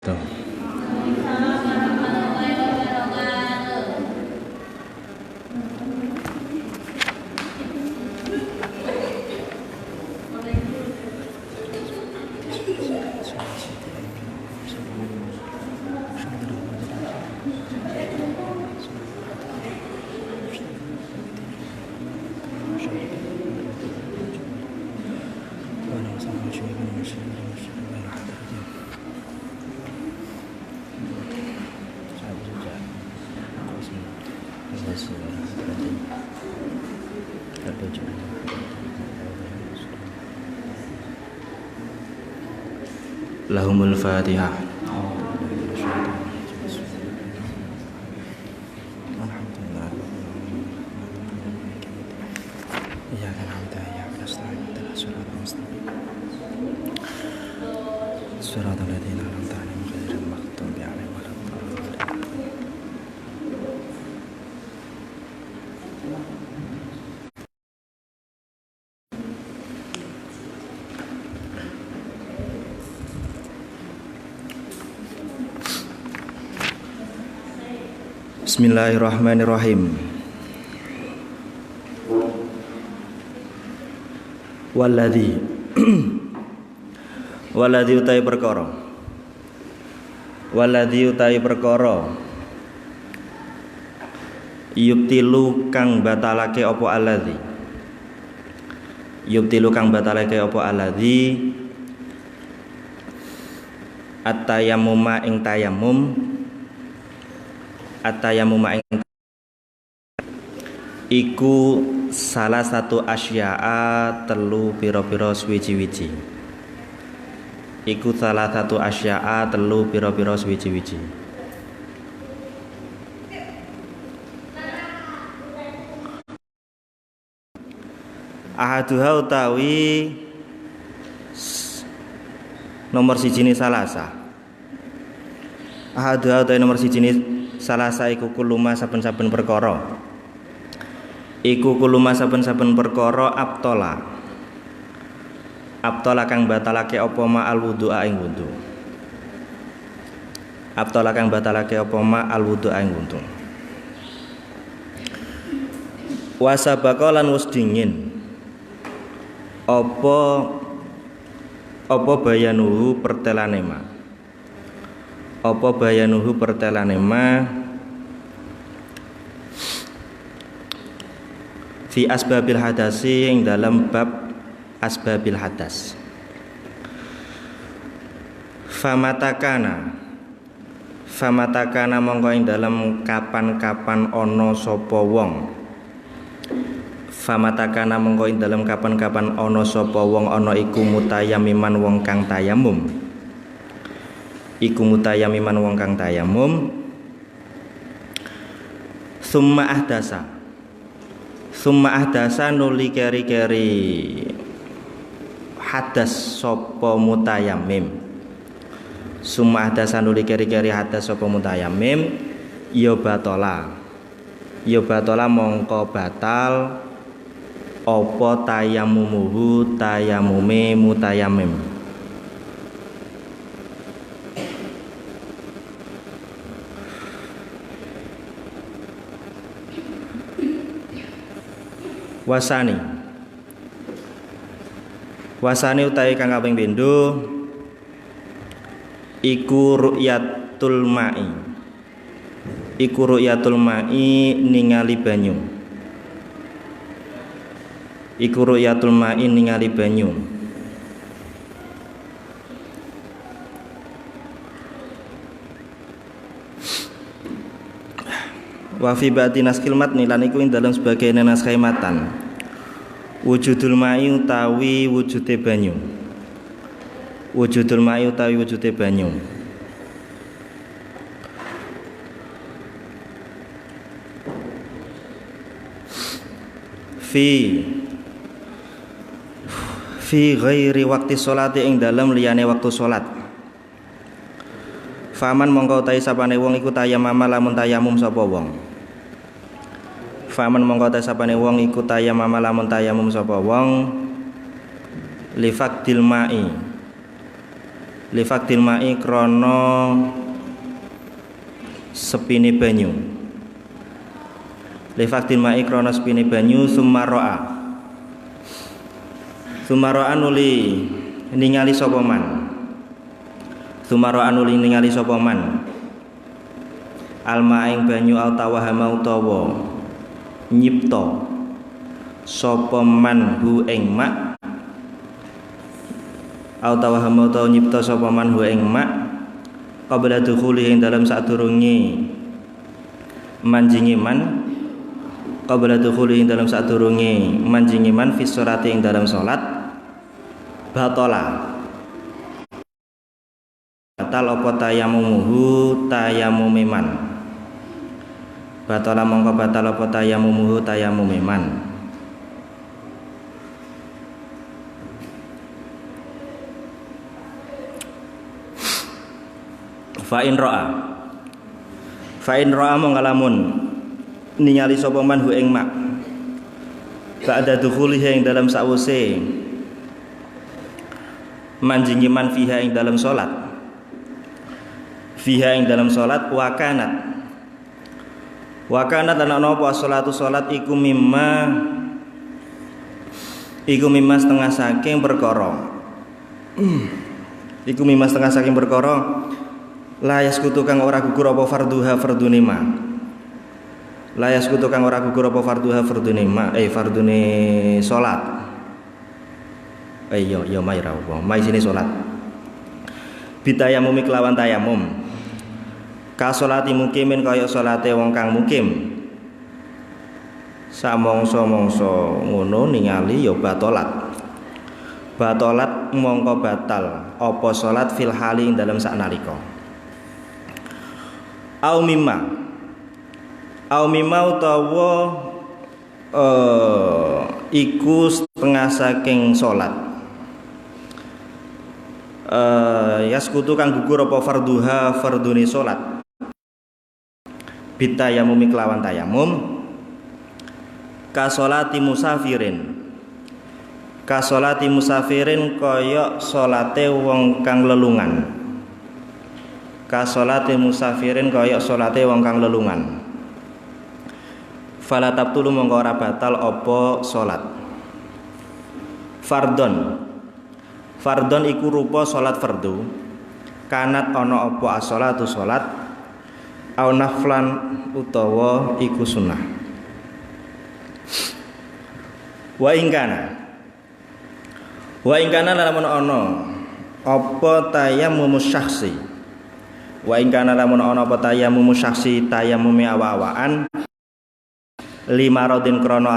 Tuh. Lahumul Fatihah. Bismillahirrahmanirrahim. Walladzi utai perkara. Walladzi utai perkara. Yubtilu kang batalake apa alladzi. Yubtilu kang batalake apa alladzi. At-tayammuma ing tayammum. At-tayammuma ing iku salah satu asya'a telu pira-pira suwiji-wiji. Iku salah satu asya'a telu pira-pira suwiji-wiji. Ahaduha utawi nomor sijine salasa. Ahaduha utawi nomor sijine salasa iku kuluma saben-saben perkara. Iku kuluma saben-saben perkara abtola. Abtola kang batalake apa ma al wudu'a ing wudu. Abtola kang batalake apa ma al wudu'a ing wudu. Wasabaqa lan wis dingin. Apa bayanuhu pertelane ma. Apa bayanuhu pertelane ma fi asbabil hadasi ing dalam bab asbabil hadas. Famatakana mongko ing dalam kapan-kapan ana sapa wong. Famatakana mongko ing dalam kapan-kapan ana sapa wong ana iku mutayammiman wong kang tayamum. Iku mutayammiman wong kang tayamum. Summa ahdasa nuli keri-keri hadas sapa mutayammim. Summa ahdasa nuli keri-keri hadas sapa mutayammim ya batola mongko batal apa tayammumuhu tayamume mutayammim. Wasani utawi kang kaping pindho iku ru'yatul ma'i. Iku ru'yatul ma'i ningali banyu. Iku ru'yatul ma'i ningali banyu. Wa fi ba'di naskil matni lan iku ing dalam sebagian naskah matan. Wujudul ma'i utawi wujude banyu. Wujudul ma'i utawi wujude banyu. Fi ghairi waqti sholati ing dalam liyane waktu salat. Faman mongko utawi sapane wong iku tayammama lamun tayamum sapa wong. Faman mongko ta sapane wong iku tayammama lamun tayamum sapa wong li faqdil ma'i li faktil ma'i krana sepine banyu, li faktil ma'i krana sepine banyu. Sumaro'a nuli ningali sapa man, sumaro'a nuli ningali sapa man alma ing banyu altawahama utawa nyipta sapa man hu ing mak, altawahama utawa nyipta sapa man hu ing mak qabla dukhuli ing dalam sadurunge manjingi man, qabla dukhuli ing dalam sadurunge manjingi man fi sholati ing dalam salat. Batola batal apa tayamumuhu tayamumiman, batola mongko batal apa tayamumuhu tayamumiman. Fa'in ro'a mongkalamun ningali sapa man hu ing mak ba'da dukhulihi ing dalam sawuse manjingi man fiha ing dalam salat, fiha ing dalam salat. Wakanat lan ana apa salatu salat iku mimma setengah saking perkara iku mimma setengah saking perkara layas kutu kang ora gugur apa farduha fardune ma, layas kutu kang ora gugur apa farduha fardune ma fardune salat. Yo mai ra apa mai sini salat bitayamum kelawan tayamum ka salati mukimin kaya salate wong kang mukim samangsa-mangsa ngono ningali ya batolat mongko batal apa salat fil hali dalam saknalika. Au mimma utawa iku setengah saking salat yaskutu kang gugur apa farduha fardune salat bitayamumi kelawan tayamum ka salati musafirin kaya salate wong kang lelungan, ka salati musafirin kaya salate wong kang lelungan. Fala tabtulu mongko ora batal apa salat. Fardon iku rupa salat fardu kanat ana apa as-shalatu salat au naflan utawa iku sunnah. Wa ingkana lamun ana apa tayammumus syakhsi, wa ingkana lamun ana apa tayammumus syakhsi tayammumi awa-awaan limarodin krono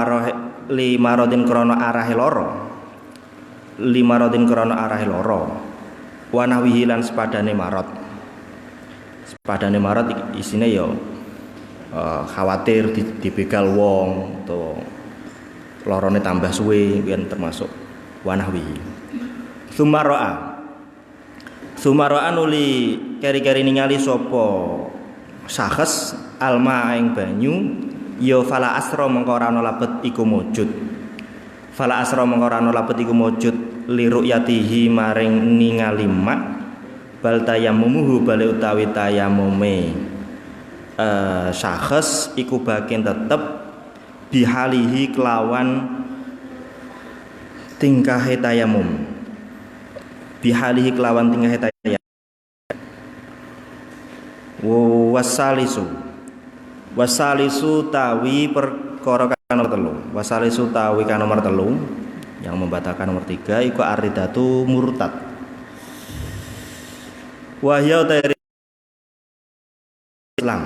arahe loro wa nahwihi lan sepadane marot isine ya khawatir dibegal wong atau lorone tambah suwe yen termasuk wa nahwihi. Sumaroa nuli keri-keri ningali sapa sahes alma ing banyu ya fala asra mengko ora ana labet iku mujud li ru'yatihi maring ningali mak bal tayammumuhu bale utawi tayamume syakhs iku bakin tetep bihalihi kelawan tingkahe tayamum, bihalihi kelawan tingkahe tayamum. Wasalisu tawi perkara nomor telu. Wasalisu tawi kan nomor telu yang membatalkan nomor 3 iku aridatu murtad. Wahya dari Islam.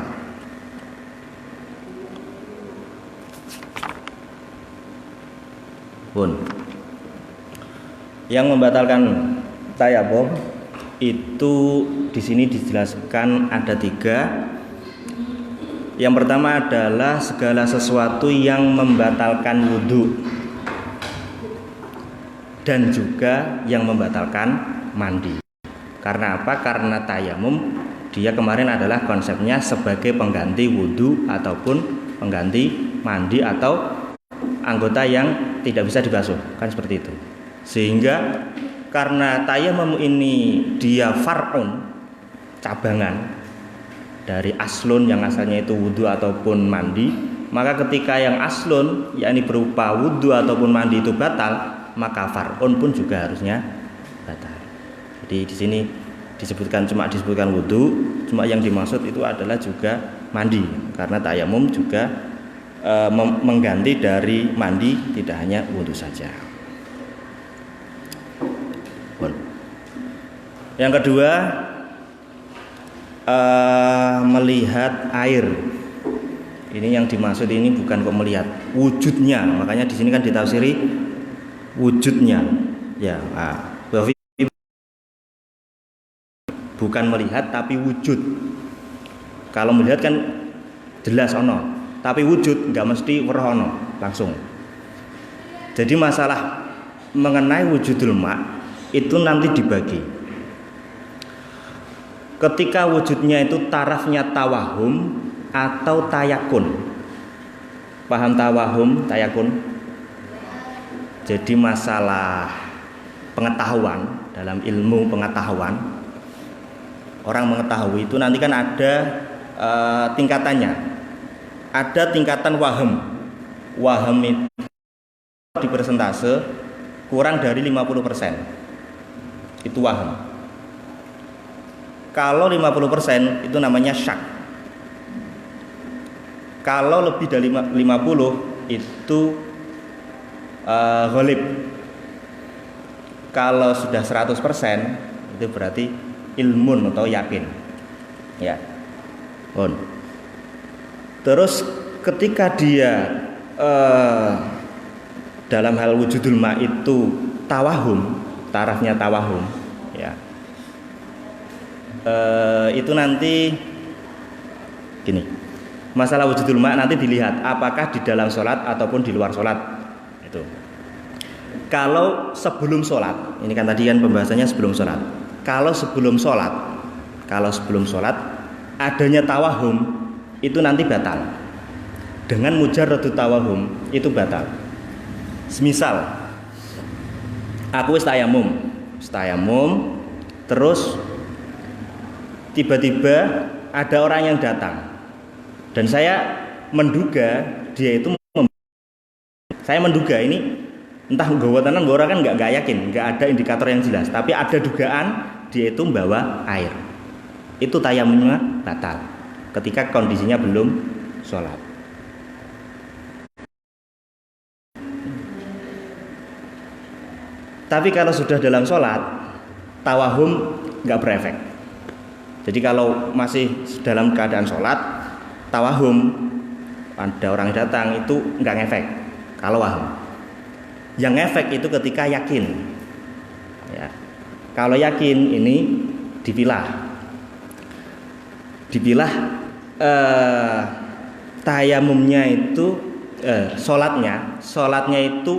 Yang membatalkan tayamum itu di sini dijelaskan ada 3. Yang pertama adalah segala sesuatu yang membatalkan wudhu dan juga yang membatalkan mandi. Karena apa? Karena tayamum dia kemarin adalah konsepnya sebagai pengganti wudhu ataupun pengganti mandi atau anggota yang tidak bisa dibasuh, kan seperti itu. Sehingga karena tayamum ini dia far'un, cabangan dari aslun yang asalnya itu wudu ataupun mandi, maka ketika yang aslun yakni berupa wudu ataupun mandi itu batal, maka far'un pun juga harusnya batal. Jadi di sini disebutkan wudu, cuma yang dimaksud itu adalah juga mandi, karena tayamum juga mengganti dari mandi, tidak hanya wudu saja. Yang kedua, melihat air. Ini yang dimaksud ini bukan kok melihat wujudnya, makanya di sini kan ditafsiri wujudnya, ya. Bukan melihat tapi wujud. Kalau melihat kan jelas ono, tapi wujud nggak mesti weruh ono langsung. Jadi masalah mengenai wujudul ma itu nanti dibagi. Ketika wujudnya itu tarafnya tawahum atau tayakun. Paham tawahum, tayakun? Jadi masalah pengetahuan, dalam ilmu pengetahuan, orang mengetahui itu nanti kan ada tingkatannya. Ada tingkatan waham. Waham itu di persentase kurang dari 50%. Itu waham. Kalau 50% itu namanya syak. Kalau lebih dari 50 itu ghalib. Kalau sudah 100% itu berarti ilmun atau yakin, ya. Terus ketika dia dalam hal wujudul ma itu tawahum, tarafnya tawahum, ya. Itu nanti gini, masalah wujudul ma nanti dilihat apakah di dalam sholat ataupun di luar sholat. Itu kalau sebelum sholat, ini kan tadi kan pembahasannya sebelum sholat. Kalau sebelum sholat adanya tawahum itu nanti batal. Dengan mujarradu tawahum itu batal. Semisal aku wis tayamum, terus tiba-tiba ada orang yang datang dan saya menduga dia itu ini entah nggawa tenan nggawa kan nggak yakin, nggak ada indikator yang jelas, tapi ada dugaan dia itu membawa air. Itu tayamumnya batal ketika kondisinya belum sholat. Tapi kalau sudah dalam sholat, tawahum nggak berefek. Jadi kalau masih dalam keadaan sholat, tawahum ada orang datang itu nggak ngefek. Kalau waham, yang ngefek itu ketika yakin. Ya. Kalau yakin ini dipilah tayamumnya itu sholatnya itu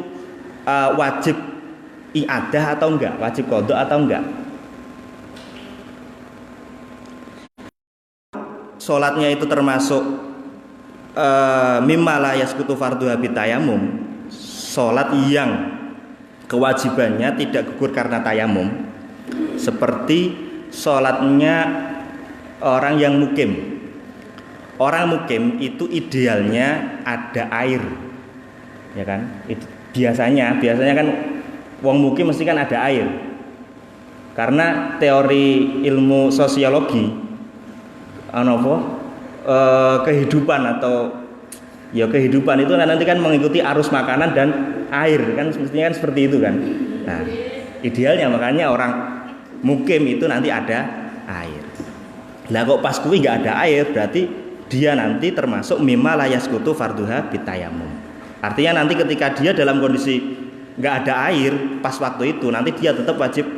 wajib i'adah atau enggak, wajib qadha atau enggak. Sholatnya itu termasuk mimma la yasqutu fardhuha bitayamum, sholat yang kewajibannya tidak gugur karena tayamum, seperti sholatnya orang yang mukim. Orang mukim itu idealnya ada air, ya kan? Itu biasanya kan wong mukim mesti kan ada air, karena teori ilmu sosiologi kehidupan atau ya kehidupan itu nanti kan mengikuti arus makanan dan air, kan semestinya kan seperti itu kan. Nah, idealnya makanya orang mukim itu nanti ada air. Lah kok pas kuwi nggak ada air, berarti dia nanti termasuk mimma la yasqutu fardhuha bitayamum. Artinya nanti ketika dia dalam kondisi nggak ada air pas waktu itu, nanti dia tetap wajib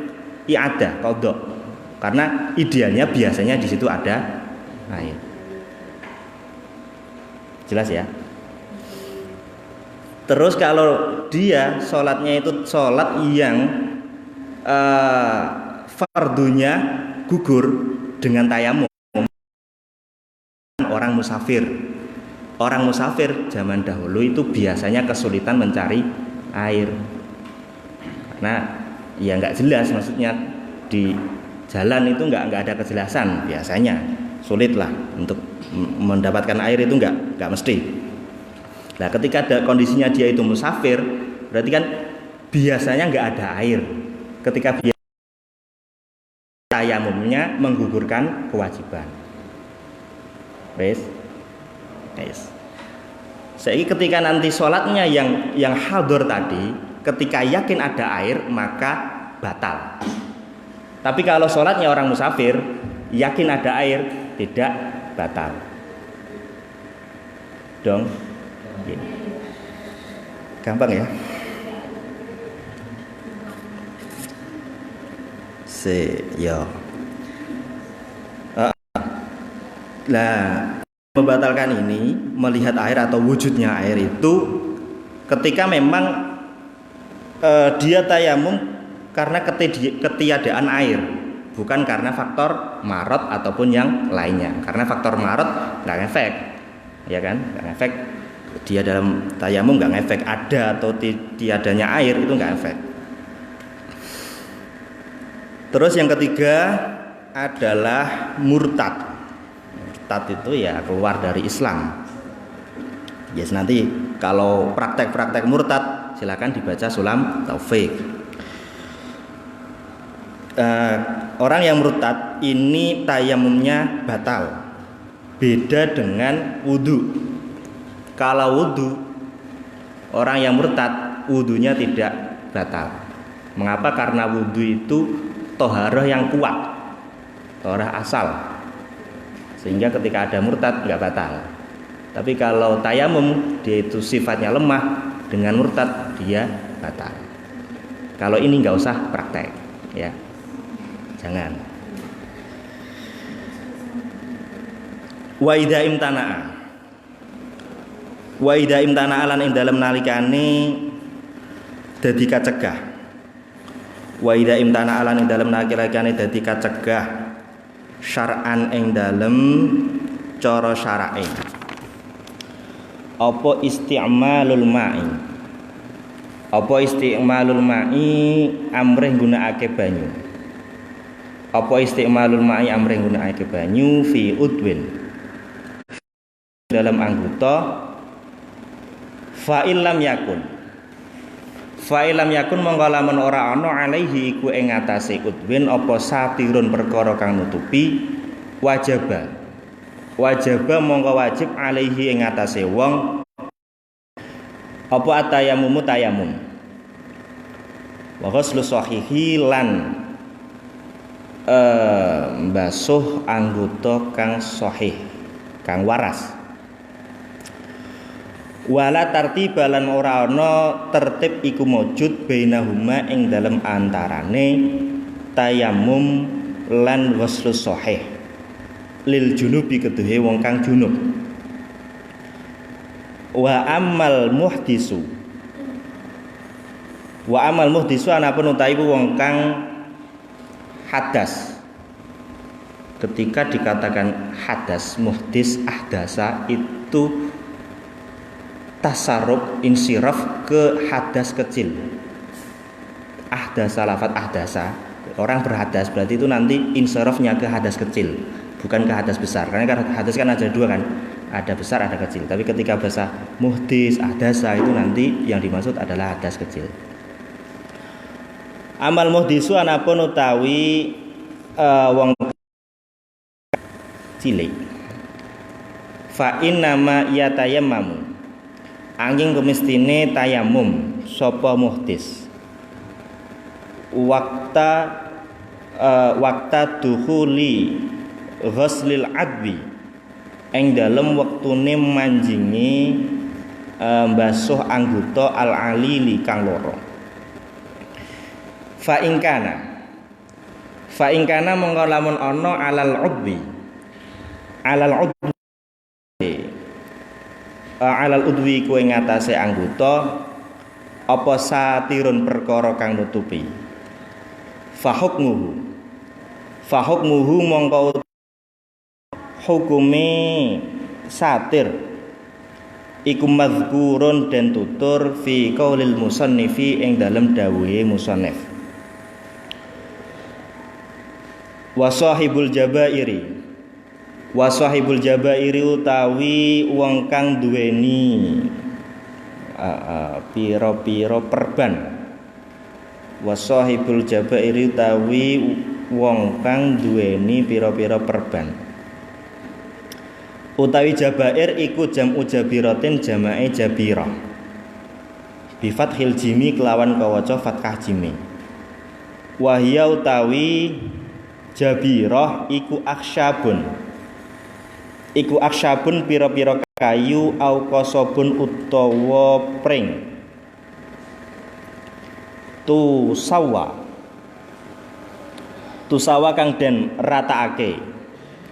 i'adah, qadha. Karena idealnya biasanya di situ ada air. Jelas ya? Terus kalau dia sholatnya itu sholat yang fardunya gugur dengan tayamum, orang musafir zaman dahulu itu biasanya kesulitan mencari air, karena ya nggak jelas, maksudnya di jalan itu nggak ada kejelasan, biasanya sulit lah untuk mendapatkan air, itu nggak mesti. Nah ketika ada kondisinya dia itu musafir, berarti kan biasanya nggak ada air. Ketika tayamumnya menggugurkan kewajiban. Wes. Jadi ketika nanti sholatnya yang hadir tadi, ketika yakin ada air maka batal. Tapi kalau sholatnya orang musafir, yakin ada air, tidak batal. Dong, gampang ya. Nah, membatalkan ini, melihat air atau wujudnya air itu ketika memang dia tayamum karena ketiadaan air, bukan karena faktor marot ataupun yang lainnya. Karena faktor marot nggak ngefek, ya kan? Nggak ngefek. Dia dalam tayamum nggak ngefek, ada atau tiadanya air itu nggak ngefek. Terus yang ketiga adalah murtad. Murtad itu ya keluar dari Islam. Yes, nanti kalau praktek-praktek murtad silakan dibaca Sulam Taufik. Orang yang murtad ini tayamumnya batal, beda dengan wudu. Kalau wudu, orang yang murtad wudunya tidak batal. Mengapa? Karena wudu itu toharoh yang kuat, toharoh asal, sehingga ketika ada murtad nggak batal. Tapi kalau tayamum, dia itu sifatnya lemah, dengan murtad dia batal. Kalau ini nggak usah praktek, ya. Jangan. Wa idza imtana'a. Wa idza imtana'a lan ing dalem nalikane dadi kacegah. Wa idza imtana'a lan ing dalem nalikane dadi kacegah syar'an ing dalem cara syara'e. Apa isti'malul ma'i? Apa isti'malul ma'i amrih gunakake banyu? Apa isti'malul ma'i amrih gunakake banyu fi udwin dalam anggota fa illam yakun mongko lamun ora ana alaihi iku ing atase udwin apa satirun perkara kang nutupi wajaba mongko wajib alaihi ing atase wong apa atayamum wa ghuslu sahihi lan mbasuh anggota kang sahih, kang waras. Wala tartibalan ora ana tertib iku mujud bainahuma ing dalem antarane tayamum lan ghuslu sahih lil junubi keduhe wong kang junub. Wa amal muhdisu anapun utawi wong kang hadas. Ketika dikatakan hadas, muhdis, ahdasa itu tasarruf, insiraf ke hadas kecil. Ahdasa, lafadz ahdasa, orang berhadas berarti itu nanti insirafnya ke hadas kecil, bukan ke hadas besar. Karena hadas kan ada dua kan, ada besar ada kecil. Tapi ketika bahasa muhdis, ahdasa itu nanti yang dimaksud adalah hadas kecil. Amal muhdisu anapun utawi wong cilik. Fa innama yatayammamu. Angin kemestine tayamum sapa muhdis. Wakta dukhuli ghuslil adwi. Ing dalem wektune manjingi mbasuh anggota al-alili kang loro. Fa ingkana mongko lamun ana alal udwi kuwi ngatasé anggota apa satirun perkara kang nutupi fa hukmuhu mongko hukume satir iku mazkurun den tutur fi qaulil musannifi ing dalem dawuhe musannif. wa sahibul jabairi utawi wong kang duweni pira-pira perban. Wa sahibul jabairi utawi wong kang duweni pira-pira perban. Utawi jabair iku jam'u jabiratin jamae jabirah. Bi fathil jimi kelawan kawaca fathah jimi. Wa hiya utawi jabirah iku aksyabun. Iku aksyabun pira-pira kayu au qasobun utawa pring. Tusawa kang den rataake,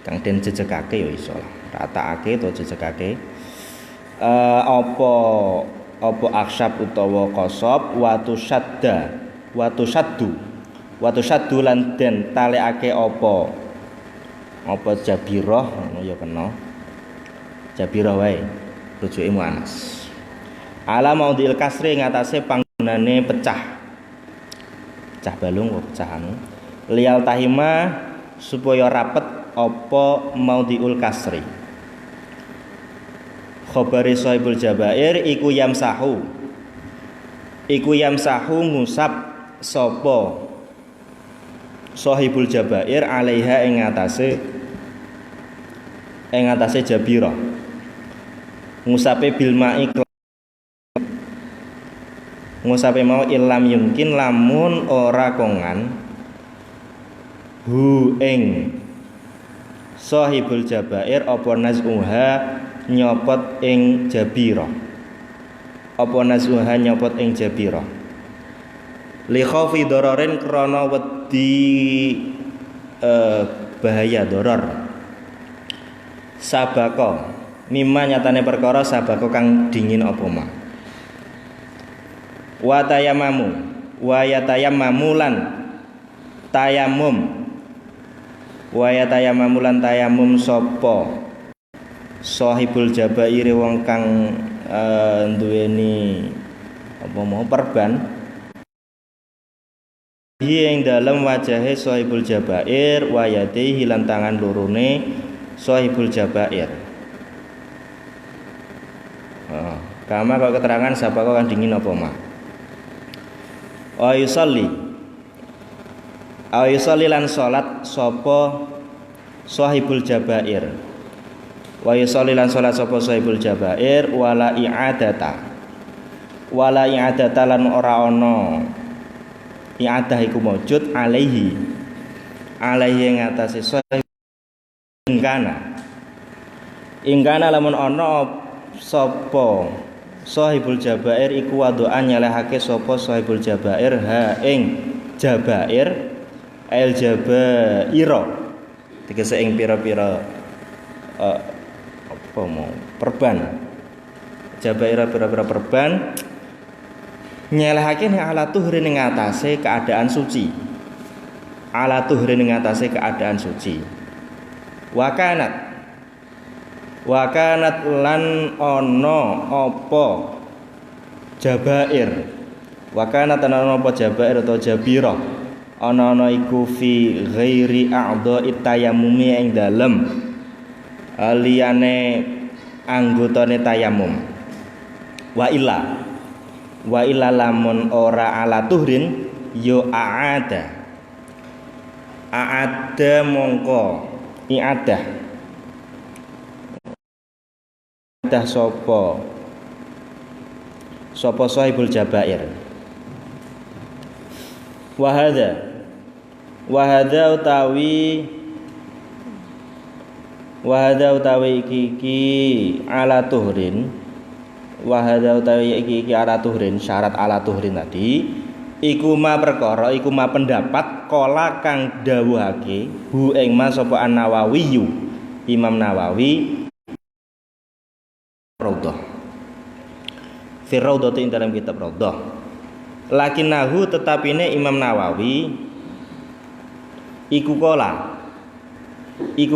kang den jejegake ya iso lah. Rataake utawa jejegake. Apa aksyab utawa qasab watu saddu lan den talekake apa jabirah ngono ya kena jabirah wae rujuke muannas ala maudhil kasri ngatasé panggonane pecah balung pecahan lial tahima supaya rapet apa maudhiul kasri. Khabari sahibul jabair iku yamsahu ngusap sapa sahibul jabair alaiha ing atase jabirah ngusape bil ma'i ngusape mau ilam yumkin lamun ora kongan hu ing sahibul jabair apa nazuha nyopot ing jabirah li khaufi dararin krana wedi bahaya darar sabako mimma nyatane perkara sabako kang dingin apa ma wa yatayammamulan tayamum sapa sahibul jabair wong kang duweni apa mau perban ing dalam wajahe sahibul jabair wa yadihi lan tangan lorone sahibul jabair. Kama kau keterangan siapa kau kan dingin apa mah? Ayusalli lan salat sapa sahibul jabair. Wa yusalli lan salat sapa sahibul jabair wala i'adata lan ora ana i'adah iku maujud alaihi ngatasé sahib ingkana lamun ana sapa sahibul jabair iku wadoan nyalehake sapa sahibul jabair ha ing jabair el jabaira tegese ing pira-pira apa mau perban jabaira pira-pira perban nyelehake ning ala tuhrin ing atase keadaan suci wakanat lan ono apa jabair atau jabirah ana iku fi ghairi a'dha'i tayammumi ing dalem liyane anggotane tayamum wa illa lamun ora ala tuhrin yo aada mongko i'adah sapa sahibul jabair wa hadza utawi iki ala tuhrin syarat ala tuhrin tadi iku ma pendapat kala kang dawuhake hu ing ma sapa An-Nawawi Imam Nawawi Raudhah fi Raudhah ing dalam kitab Raudhah lakinnahu tetapine Imam Nawawi iku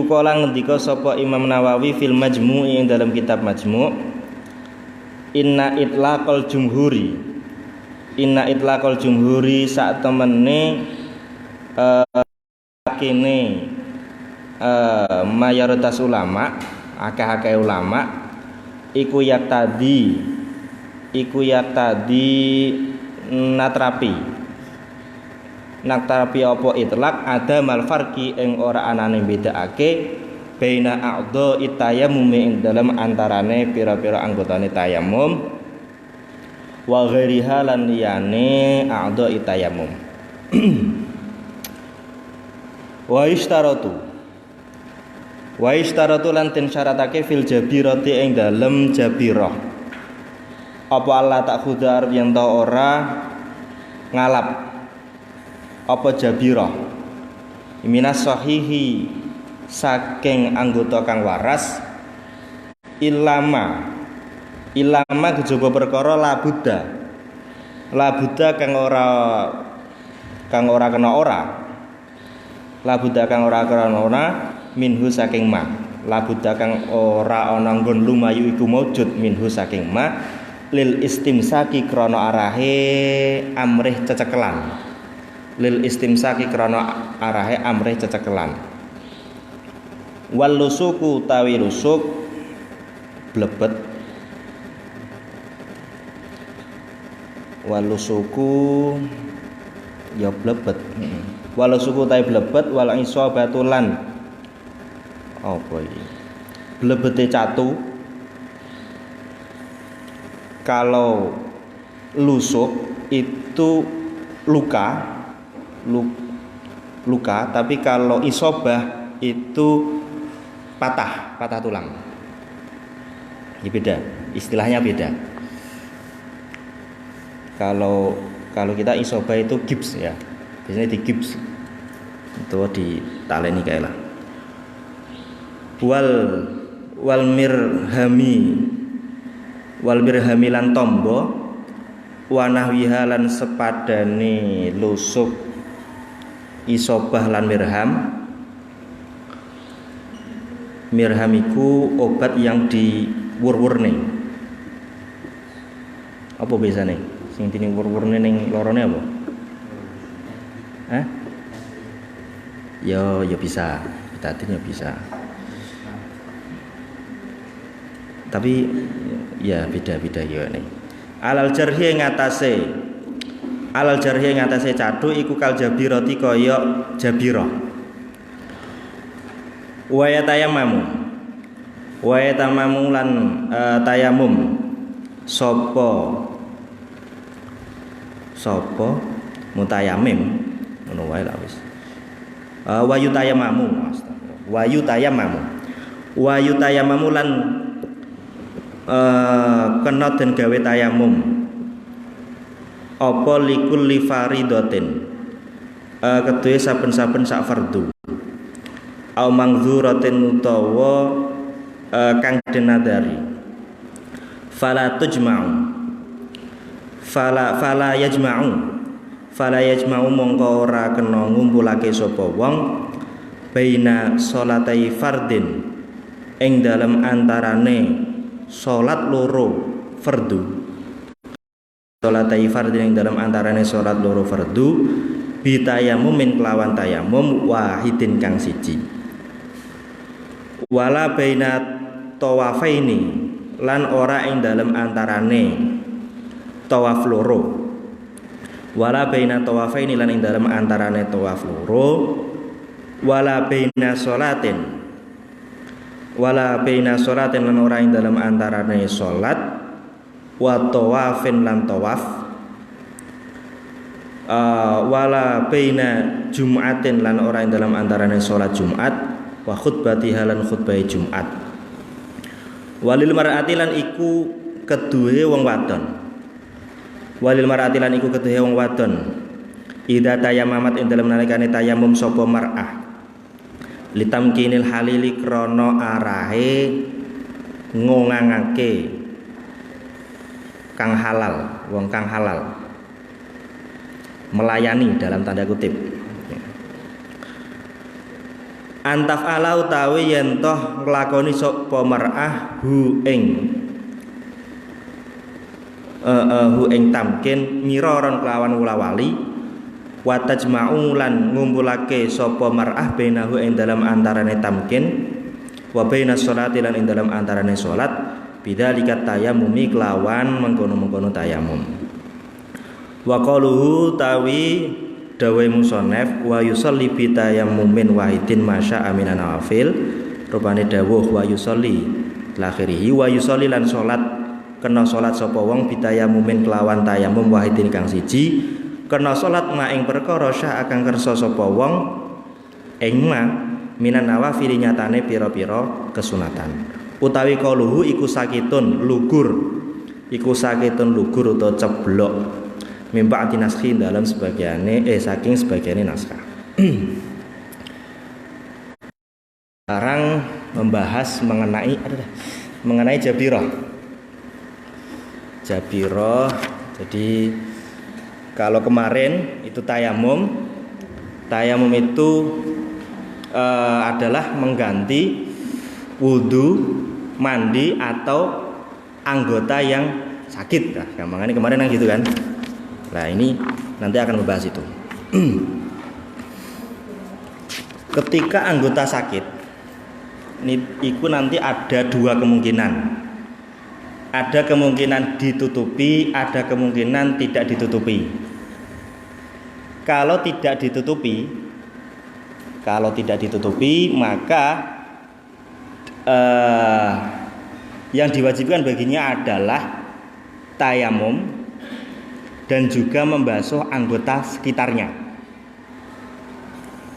kala ngendika sapa Imam Nawawi fil Majmu' ing dalam kitab Majmu' inna itlaqal jumhuri sak temene yakine mayoritas ulama, akeh-akeh ulama iku yak tadi natrapi apa itlak ada malfarki ing ora anane bedakake baina a'dha itayamum ing dalam antarane pira-pira anggotane tayamum wa ghairiha lan liyane a'dha itayamum. Wa ishtaratu lan den syaratake fil jabirati ing dalem jabirah apa Allah tak khudar yen ta ora ngalap apa jabirah minas sahihi saking anggota kang waras ilama kejaba perkara labuda kang ora kena minhu saking ma labuda kang ora ana nggon lumayu iku maujud minhu saking ma lil istimsaki krana arahe amrih cecekelan wal lusuku tawi lusuk blebet walusuku tawi blebet wal isabatulan apa iki blebete catu. Kalau lusuk itu luka, tapi kalau isobah itu patah tulang. Ini beda, istilahnya beda. Kalau kita isobah itu gips ya, biasanya di gips itu ditaleni kayak lah. Wal mirhami lan tombo wa nahwiha lan sepadane lusuk isobah lan mirham iku obat yang diwur-wurne apa biasane sing diwur-wurne ning lorone apa ya bisa betadine bisa tapi ya beda-beda ya nih. Alal jarhi ngatasé catu iku kal jabirati kaya jabirah. Wa yatamamu lan tayamum sapa mutayamim ngono wae lah wis. Wa yutayamamu lan kena den gawe tayamum apa likulli faridatin keduwe saben-saben sak fardu au mangdzuratin utawa kang denadari fala yajma'u mongko ora kena ngumpulake sapa wong baina sholatai fardin ing dalem antarane salat loro fardu salatai fardin yang dalam antarane salat loro fardu bitayamumin kelawan tayamum wahidin kang siji wala baina tawafaini lan ora ing dalam antarane tawaf loro wala baina tawafaini lan ing dalam antarane tawaf loro wala baina sholatin lan ora ing dalam antarane salat wa tawafin lan tawaf wala baina jum'atin lan ora ing dalam antarane salat Jumat wa khutbatiha lan khutbah Jumat walil mar'ati lan iku keduwe wong wadon idza tayammamat ing dalam nalikane tayamum sapa mar'ah litamkinil halili krono arahe ngongangake wong kang halal melayani dalam tanda kutip antaf ala utawi yen toh nglakoni sapa mar'ah hu ing tamkin miroron kelawan wula-wali Wa tajma'u lan ngumpulake sapa mar'ah bainahu ing dalam antarane tamkin wa bainas sholati lan ing dalam antarane salat bidzalika tayammumi kelawan mengkono-mengkono tayamum. Wa qaluhu tawi dawe musannaf wa yusalli bi tayammumin wahidin masya aminan nawafil rupane dawuh wa yusalli lakhirihi wa yusalli lan salat kena salat sapa wong bi tayammumin kelawan tayamum wahidin kang siji kena salat ma ing perkara sya akan kersa sapa wong ing ma minan nawafil nyatane pira-pira kesunatan utawi qaluhu iku sakitun lugur utawa ceblok mimpa antinaskhi dalam sebagiane saking sebagiane naskah. Sekarang membahas mengenai jabirah. Jadi kalau kemarin itu tayamum itu adalah mengganti wudu, mandi atau anggota yang sakit. Nah, gampangannya kemarin kan gitu kan. Nah, ini nanti akan membahas itu. Ketika anggota sakit, itu nanti ada dua kemungkinan. Ada kemungkinan ditutupi, ada kemungkinan tidak ditutupi. Kalau tidak ditutupi, maka yang diwajibkan baginya adalah tayamum dan juga membasuh anggota sekitarnya.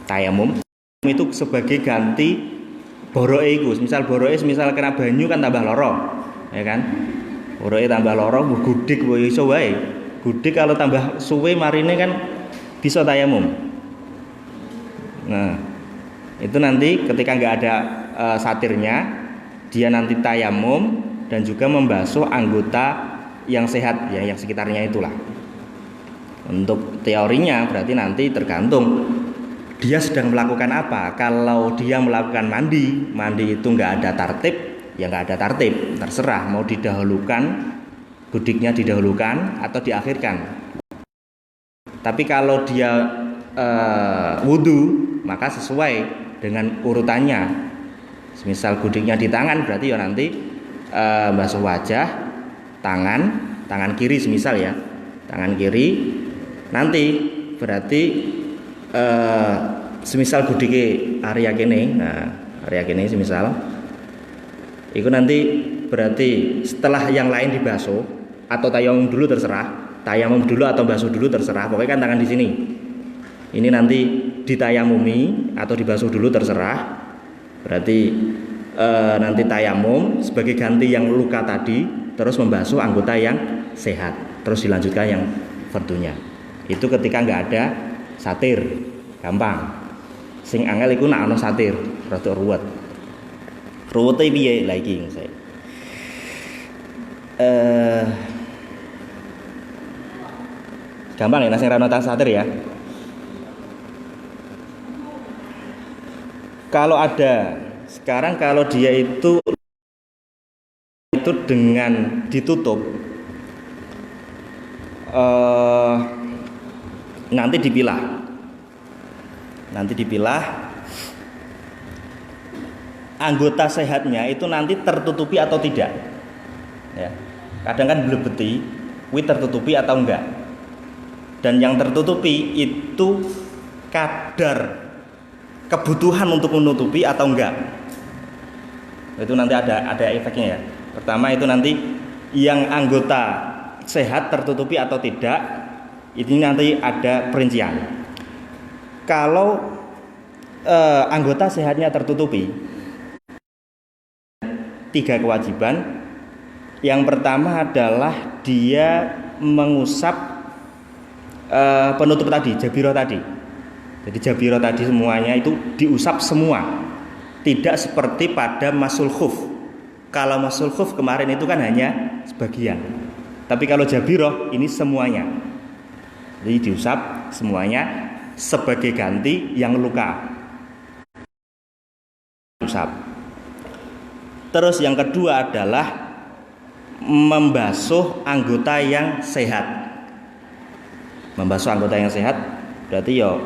Tayamum itu sebagai ganti boroke iku. Misal kena banyu kan tambah loro, ya kan? Boroke tambah loro, gudik iso wae. Gudik kalau tambah suwe marine kan bisa tayamum. Nah, itu nanti ketika nggak ada satirnya, dia nanti tayamum dan juga membasuh anggota yang sehat ya, yang sekitarnya itulah. Untuk teorinya berarti nanti tergantung dia sedang melakukan apa. Kalau dia melakukan mandi itu nggak ada tartib, ya nggak ada tartib, terserah mau didahulukan, gudiknya didahulukan atau diakhirkan. Tapi kalau dia wudu, maka sesuai dengan urutannya. Misal gudiknya di tangan, berarti ya nanti basuh wajah, tangan kiri semisal ya, tangan kiri. Nanti berarti semisal gudike area kene, semisal itu nanti berarti setelah yang lain dibasuh atau tayamum dulu atau basuh dulu terserah. Pokoknya kan tangan di sini. Ini nanti ditayamumi atau dibasuh dulu terserah. Berarti nanti tayamum sebagai ganti yang luka tadi, terus membasuh anggota yang sehat, terus dilanjutkan yang fardunya. Itu ketika nggak ada satir, gampang. Sing angel iku nak ana satir, rada ruwet. Ruwete piye lagi saya? Gampang ya, sing ra ana satir ya. Kalau ada sekarang, kalau dia itu dengan ditutup, nanti dipilah anggota sehatnya itu nanti tertutupi atau tidak ya. Kadang kan blebeti kuwi tertutupi atau enggak, dan yang tertutupi itu kadar kebutuhan untuk menutupi atau enggak, itu nanti ada efeknya ya. Pertama itu nanti yang anggota sehat tertutupi atau tidak, ini nanti ada perincian. Kalau anggota sehatnya tertutupi, 3 kewajiban. Yang pertama adalah dia mengusap penutup tadi, jabirah tadi. Jadi jabirah tadi semuanya itu diusap semua. Tidak seperti pada masul khuf. Kalau masul khuf kemarin itu kan hanya sebagian. Tapi kalau jabirah ini semuanya. Jadi diusap semuanya sebagai ganti yang luka. Usap. Terus yang kedua adalah membasuh anggota yang sehat. Membasuh anggota yang sehat Berarti ya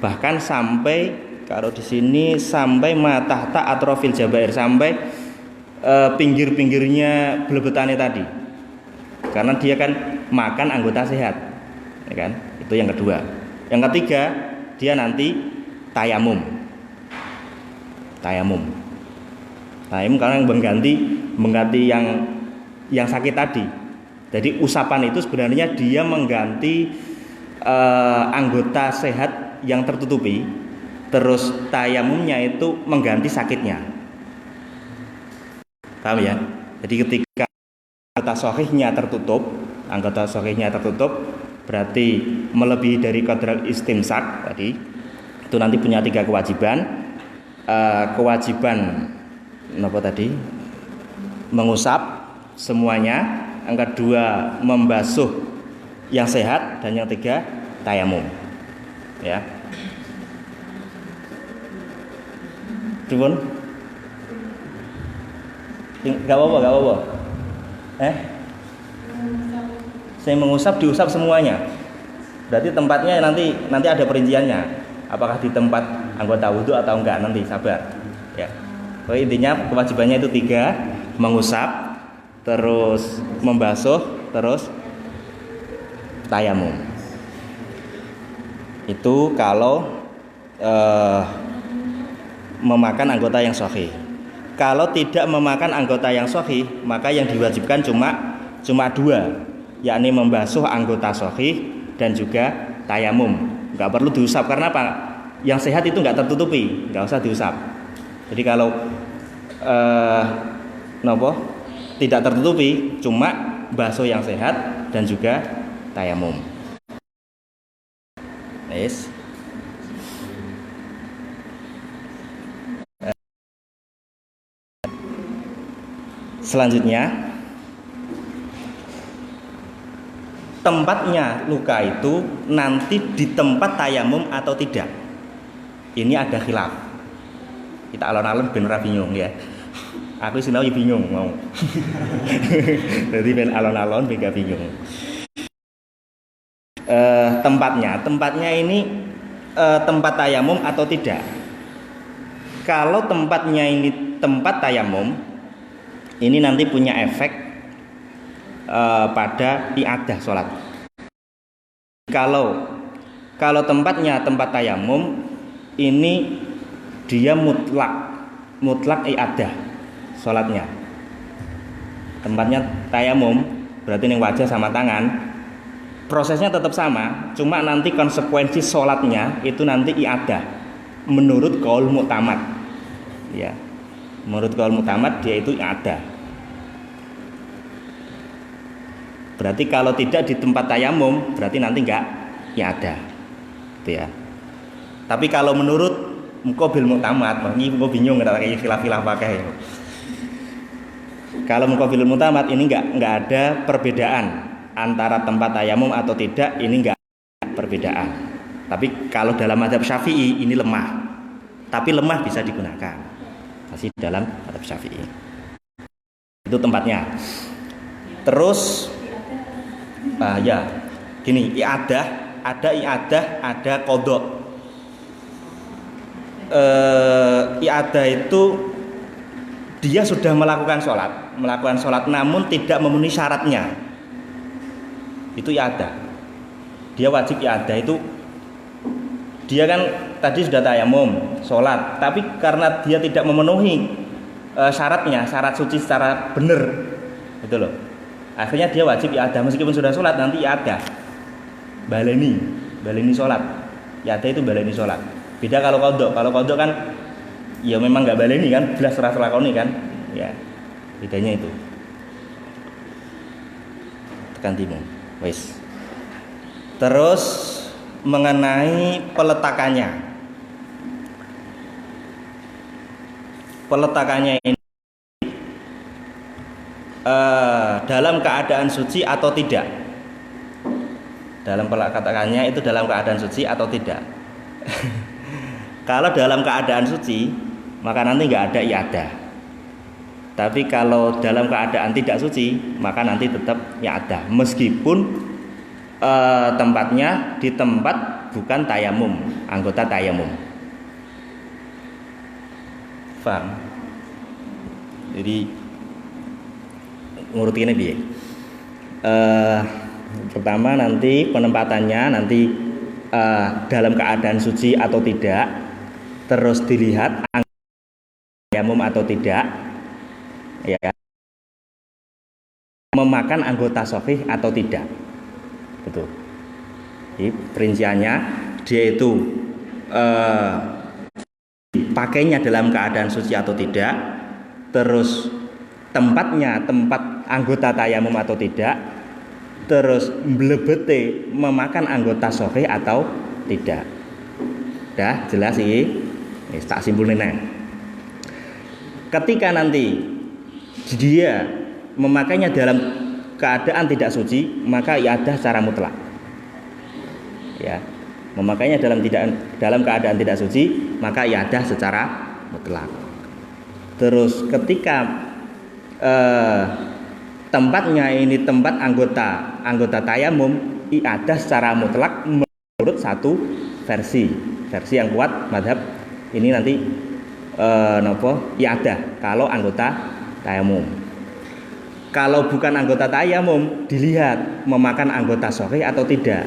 bahkan sampai kalau di sini sampai matahta atrofil jabair, sampai pinggir-pinggirnya belebetane tadi. Karena dia kan makan anggota sehat, ya kan? Itu yang kedua. Yang ketiga, dia nanti tayamum. Tayamum karena mengganti yang sakit tadi. Jadi usapan itu sebenarnya dia mengganti anggota sehat yang tertutupi, terus tayamumnya itu mengganti sakitnya. Paham ya? Jadi ketika anggota sahihnya tertutup berarti melebihi dari qadar istimsak tadi, itu nanti punya 3 kewajiban. Kewajiban apa tadi? Mengusap semuanya. Yang kedua membasuh yang sehat, dan yang ketiga tayamum. Ya. Pripun? Gak apa-apa. Saya mengusap, diusap semuanya. Berarti tempatnya nanti ada perinciannya. Apakah di tempat anggota wudhu atau enggak, nanti sabar. Ya. Oke, intinya kewajibannya itu 3, mengusap, terus membasuh, terus tayamum. Itu kalau memakan anggota yang sahih. Kalau tidak memakan anggota yang sahih, maka yang diwajibkan cuma 2, yakni membasuh anggota sahih dan juga tayamum. Nggak perlu diusap, karena apa? Yang sehat itu nggak tertutupi, nggak usah diusap. Jadi kalau tidak tertutupi, cuma basuh yang sehat dan juga tayamum. Yes. Selanjutnya, tempatnya luka itu nanti di tempat tayamum atau tidak. Ini ada khilaf. Kita alon-alon ben ora bingung ya. Aku sinau bingung mau. Jadi ben alon-alon ben gak bingung. Tempatnya ini tempat tayamum atau tidak. Kalau tempatnya ini tempat tayamum, ini nanti punya efek pada iadah sholat. Kalau tempatnya tempat tayamum, ini dia mutlak iadah sholatnya. Tempatnya tayamum berarti yang wajah sama tangan, prosesnya tetap sama, cuma nanti konsekuensi sholatnya itu nanti iadah menurut qaul mu'tamad. Ya, menurut qaul mu'tamad dia itu iadah. Berarti kalau tidak di tempat tayamum berarti nanti enggak iadah, gitu ya. Tapi kalau menurut muqabil mu'tamad, ini gue bingung nggak kayak khilaf-khilaf pakai. Kalau muqabil mu'tamad ini enggak ada perbedaan antara tempat tayamum atau tidak, ini enggak perbedaan. Tapi kalau dalam mazhab Syafi'i ini lemah. Tapi lemah bisa digunakan. Masih dalam mazhab Syafi'i. Itu tempatnya. Terus ya, gini, iadah, ada qadha. Iadah itu dia sudah melakukan sholat namun tidak memenuhi syaratnya, itu iadah. Dia wajib iadah itu, dia kan tadi sudah tayamum sholat, tapi karena dia tidak memenuhi syaratnya, syarat suci secara benar, gitu loh. Akhirnya dia wajib iadah, meskipun sudah sholat nanti iadah baleni sholat. Iadah itu baleni sholat. Beda kalau qadha kan ya memang nggak baleni kan, belas ras lakoni kan, ya bedanya itu. Tekan timu, wis. Terus mengenai peletakannya ini dalam keadaan suci atau tidak. Dalam peletakannya itu dalam keadaan suci atau tidak. Kalau dalam keadaan suci maka nanti nggak ada iadah. Tapi kalau dalam keadaan tidak suci maka nanti tetap iadah, meskipun tempatnya di tempat bukan tayamum, anggota tayamum. Paham? Jadi ngurut ini piye? Pertama nanti penempatannya nanti dalam keadaan suci atau tidak, terus dilihat tayamum atau tidak, ya, memakan anggota sahih atau tidak, betul. Jadi perinciannya dia itu pakainya dalam keadaan suci atau tidak, terus tempatnya tempat anggota tayamum atau tidak, terus mlebete memakan anggota sahih atau tidak. Dah jelas iki? Wis tak simpulne nang. Ketika nanti dia memakainya dalam keadaan tidak suci, maka iadah secara mutlak. Ya, memakainya dalam keadaan tidak suci, maka iadah secara mutlak. Terus ketika tempatnya ini tempat anggota tayamum, iadah secara mutlak menurut satu versi yang kuat mazhab ini nanti iadah kalau anggota tayamum. Kalau bukan anggota tayamum, dilihat memakan anggota sahih atau tidak.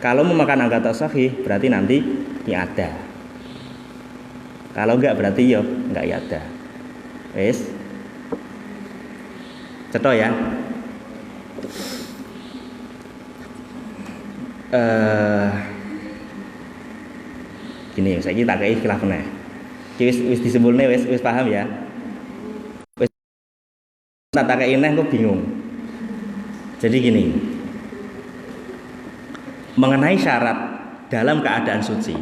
Kalau memakan anggota sahih berarti nanti iadah. Kalau enggak berarti ya enggak iadah. Wes. Cetha ya. Gini, saiki tak kei khilaf meneh. Iki wis disimpulne wis paham ya. Tak kayak ini aku bingung. Jadi gini, mengenai syarat dalam keadaan suci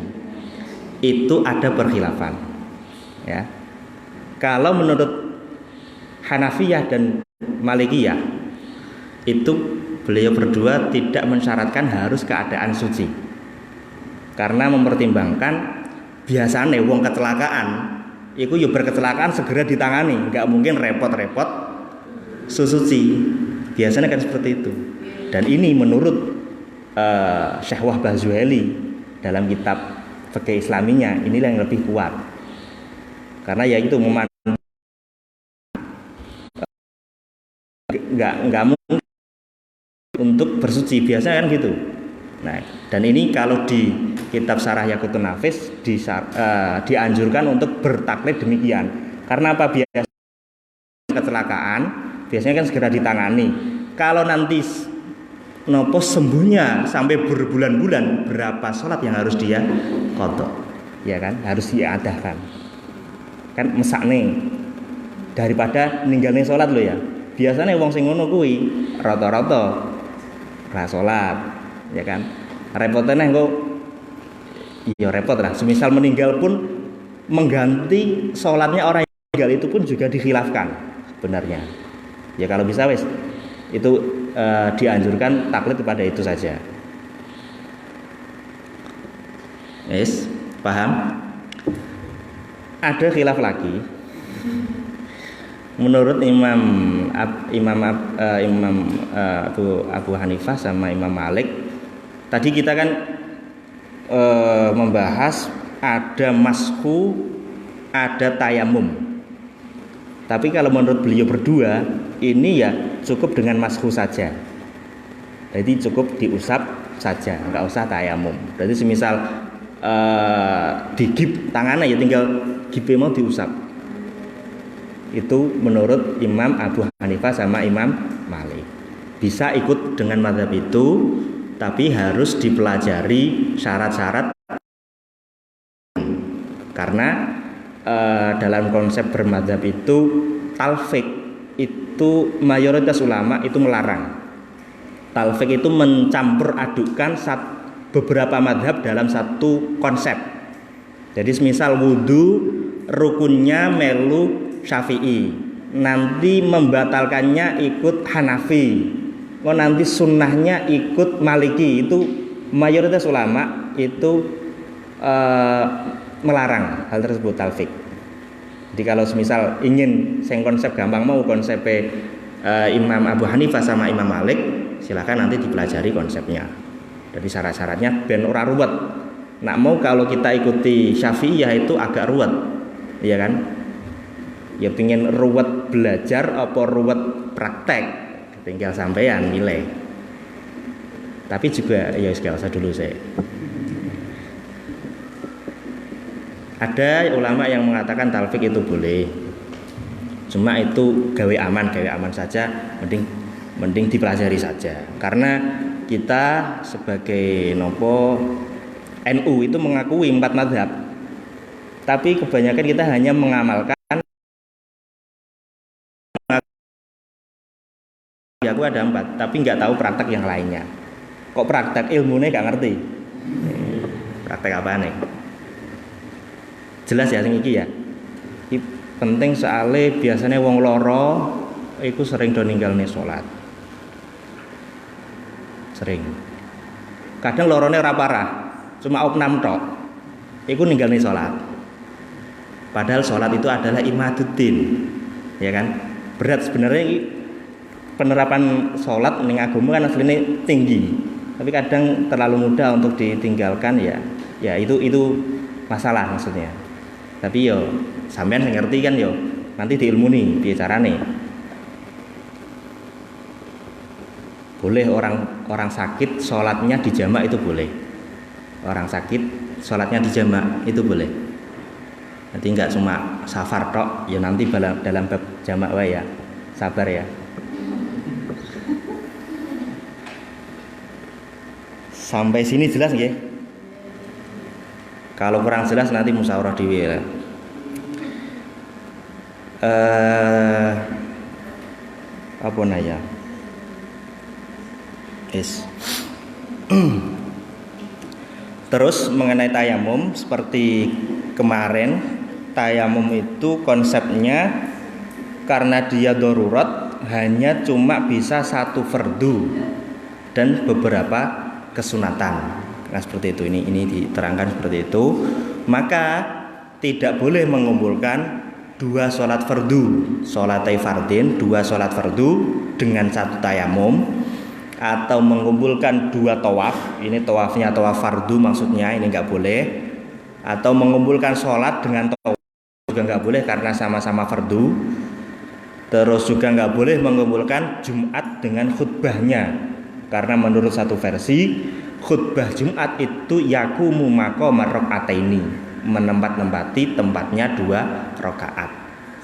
itu ada perkhilafan, ya. Kalau menurut Hanafiyah dan Malikiyah itu beliau berdua tidak mensyaratkan harus keadaan suci, karena mempertimbangkan biasanya wong kecelakaan, itu ya berkecelakaan segera ditangani, nggak mungkin repot-repot suci, biasanya kan seperti itu. Dan ini menurut Syekh Wahbah Zuhaili dalam kitab fikih Islaminya, inilah yang lebih kuat, karena ya itu nggak mungkin untuk bersuci, biasanya kan gitu. Nah, dan ini kalau di kitab Syarah Yaqutun Nafis dianjurkan untuk bertaklid demikian. Karena apa? Biasa kecelakaan biasanya kan segera ditangani. Kalau nanti nopo sembuhnya sampai berbulan-bulan, berapa sholat yang harus dia qadha, ya kan, harus diadahkan. Kan mesakne daripada ninggalnya sholat lo ya. Biasanya wong sing ngono kuwi rata-rata ra sholat, ya kan. Repotnya kok iya repot lah. Semisal meninggal pun mengganti sholatnya orang yang meninggal itu pun juga dikhilafkan sebenarnya. Ya kalau bisa wes itu dianjurkan taklid kepada itu saja. Yes, paham? Ada khilaf lagi. Menurut Abu Hanifah sama Imam Malik, tadi kita kan membahas ada mashu, ada tayamum. Tapi kalau menurut beliau berdua, ini ya cukup dengan mashu saja. Jadi cukup diusap saja, nggak usah tayamum. Berarti semisal digip tangannya ya tinggal gipe mau diusap. Itu menurut Imam Abu Hanifah sama Imam Malik. Bisa ikut dengan mazhab itu, tapi harus dipelajari syarat-syarat. Karena dalam konsep bermadzhab itu talfik itu mayoritas ulama itu melarang. Talfik itu mencampur adukan beberapa madhab dalam satu konsep. Jadi semisal wudhu rukunnya melu Syafi'i, nanti membatalkannya ikut Hanafi, nanti sunnahnya ikut Maliki. Itu mayoritas ulama itu melarang hal tersebut talfik. Jadi kalau semisal ingin sing konsep gampang mau konsep Imam Abu Hanifah sama Imam Malik, silakan nanti dipelajari konsepnya. Jadi syarat-syaratnya ben ora ruwet. Nak mau kalau kita ikuti Syafi'iyah itu agak ruwet, iya kan? Ya pengen ruwet belajar apa ruwet praktek, tinggal sampean nilai. Tapi juga ya gak usah dulu saya. Ada ulama yang mengatakan talfik itu boleh. Cuma itu gawe aman saja, mending dipelajari saja. Karena kita sebagai nopo NU itu mengakui 4 mazhab. Tapi kebanyakan kita hanya mengamalkan aku ada 4, tapi nggak tahu praktek yang lainnya. Kok praktek ilmunya nggak ngerti? Praktek apa nih? Jelas ya sing iki ya. Ini penting soalnya biasanya wong loro iku sering do ninggalne salat. Sering. Kadang lorone ora parah, cuma opnam tok. Iku ninggalne salat. Padahal salat itu adalah imaduddin. Ya kan? Berat sebenarnya penerapan sholat ning agama kan aslinya tinggi, tapi kadang terlalu mudah untuk ditinggalkan ya itu masalah maksudnya. Tapi yo sampean ngerti kan yo nanti diilmuni piye carane. Boleh orang sakit sholatnya dijamak itu boleh. Orang sakit sholatnya dijamak itu boleh. Nanti enggak cuma safar tok, ya nanti dalam bab jamak wae ya. Sabar ya. Sampai sini jelas nggih? Kalau kurang jelas nanti musyawarah dhewe ya. Apa naya? Terus mengenai tayamum seperti kemarin, tayamum itu konsepnya karena dia darurat hanya cuma bisa 1 fardu dan beberapa kesunatan. Nah seperti itu, ini diterangkan seperti itu. Maka tidak boleh mengumpulkan 2 sholat fardu, sholatai fardin, 2 sholat fardu dengan 1 tayamum, atau mengumpulkan 2 tawaf. Ini tawafnya tawaf fardu maksudnya, ini nggak boleh. Atau mengumpulkan sholat dengan tawaf juga nggak boleh karena sama-sama fardu. Terus juga nggak boleh mengumpulkan Jumat dengan khutbahnya. Karena menurut satu versi khutbah Jumat itu yakumu maqamar rakaataini, menempati tempatnya 2 rakaat,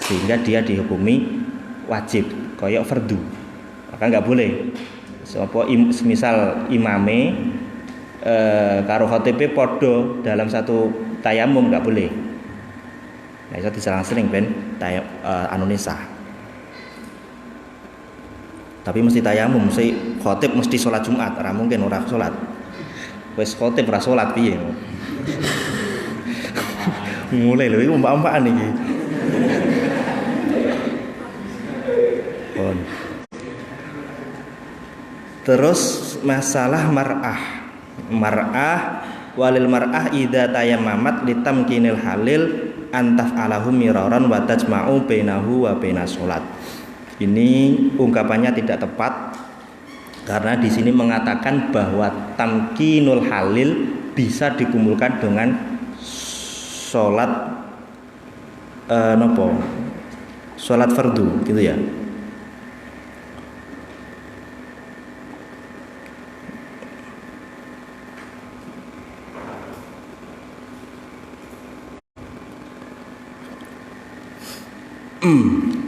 sehingga dia dihukumi wajib koyok fardu. Maka nggak boleh. Misal imame karo khotibé podo dalam 1 tayamum nggak boleh. Nah itu diselang-seling ben anune sah. Tapi mesti tayamum, mesti khotib mesti sholat Jumat, ora mungkin ora sholat. Wes khotib ora sholat piye? Mulai lho iku mbak-mbakan iki. Terus masalah mar'ah walil mar'ah idza tayammamat litamkinil halil antaf alahu miraran wa tajma'u bainahu wa bainas sholat. Ini ungkapannya tidak tepat karena di sini mengatakan bahwa tamkinul halil bisa dikumpulkan dengan sholat sholat fardu gitu ya.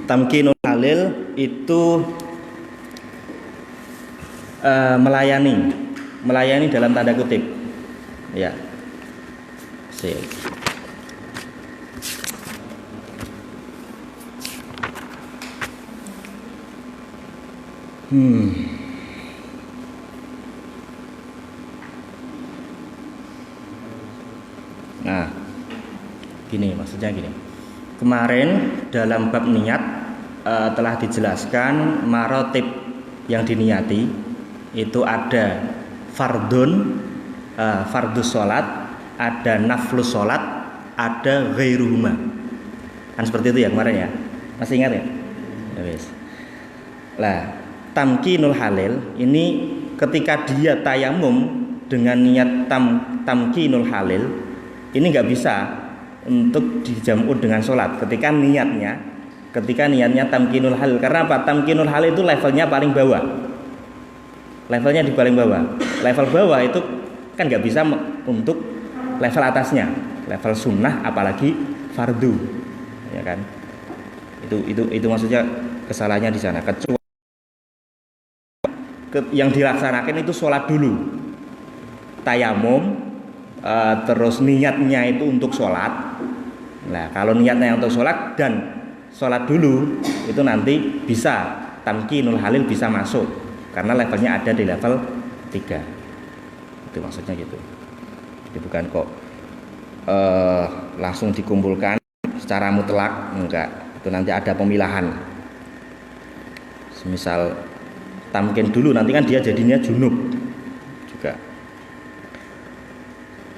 Tamkinul halil itu melayani dalam tanda kutip ya. Nah gini, maksudnya gini, kemarin dalam bab niat telah dijelaskan marotib yang diniati itu ada fardun, fardus sholat, ada naflus sholat, ada ghairuhuma. Kan seperti itu ya kemarin ya, masih ingat ya? Lah tamkinul halil ini ketika dia tayamum dengan niat tamkinul halil ini nggak bisa untuk dijamu dengan sholat ketika niatnya tamkinul halil. Karena apa? Tamkinul halil itu levelnya paling bawah, levelnya di paling bawah. Level bawah itu kan nggak bisa untuk level atasnya, level sunnah apalagi fardu, ya kan? Itu maksudnya kesalahannya di sana. Kecuali yang dilaksanakan itu sholat dulu, tayamum, terus niatnya itu untuk sholat. Nah kalau niatnya untuk sholat dan sholat dulu itu nanti bisa tamkinul halil, bisa masuk karena levelnya ada di level 3. Itu maksudnya gitu. Jadi bukan kok langsung dikumpulkan secara mutlak, enggak. Itu nanti ada pemilahan. Misal tamkin dulu nanti kan dia jadinya junub juga.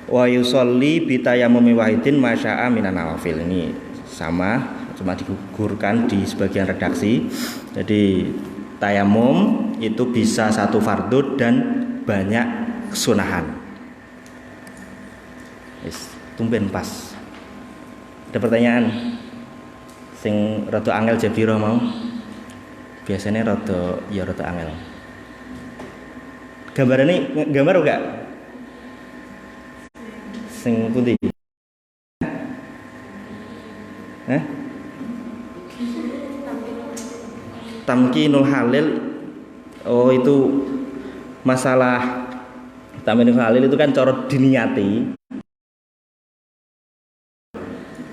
Wa yusolli bitayamumi wahidin masya'a minan nawafil. Ini sama, cuma digugurkan di sebagian redaksi. Jadi tayamum itu bisa satu fardhu dan banyak kesunahan. Tumben pas. Ada pertanyaan? Sing rada angel jabiro mau? Biasanya rada angel. Gambar enggak? Sing putih. Tamkinul halil. Oh itu masalah tamkinul halil itu kan cara diniati.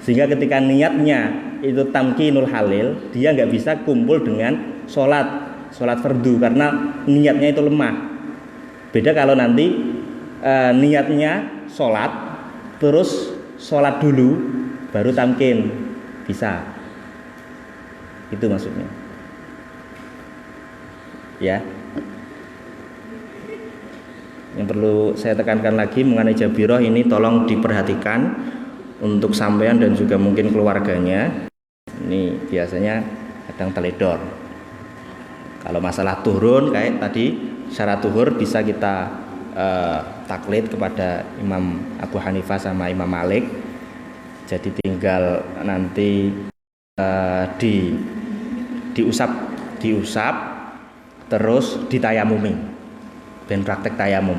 Sehingga ketika niatnya itu tamkinul halil, dia nggak bisa kumpul dengan sholat fardu karena niatnya itu lemah. Beda kalau nanti niatnya sholat terus sholat dulu baru tamkin, bisa. Itu maksudnya. Ya. Yang perlu saya tekankan lagi mengenai jabiroh ini, tolong diperhatikan untuk sampean dan juga mungkin keluarganya. Ini biasanya kadang teledor. Kalau masalah turun kayak tadi syarat tuhur bisa kita taklid kepada Imam Abu Hanifah sama Imam Malik. Jadi tinggal nanti diusap terus ditayamumi. Ben praktek tayamum.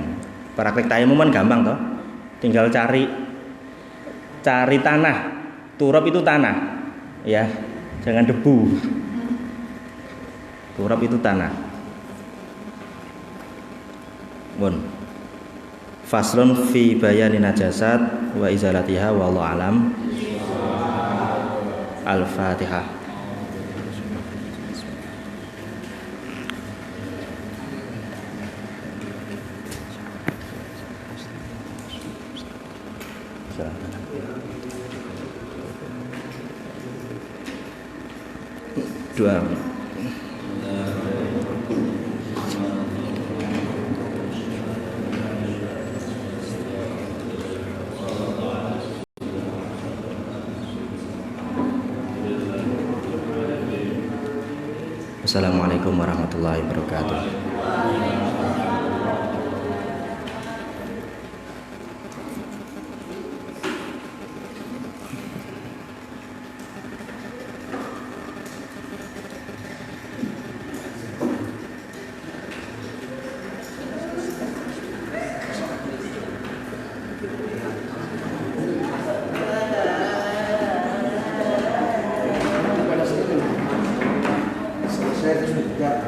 Praktek tayamum kan gampang toh. Tinggal cari tanah. Turab itu tanah. Ya, jangan debu. Turab itu tanah. Mun. Faslun fi bayani najasat wa izalatiha wallahu alam. Al-Fatihah. Dua. Assalamualaikum warahmatullahi wabarakatuh. Saya juga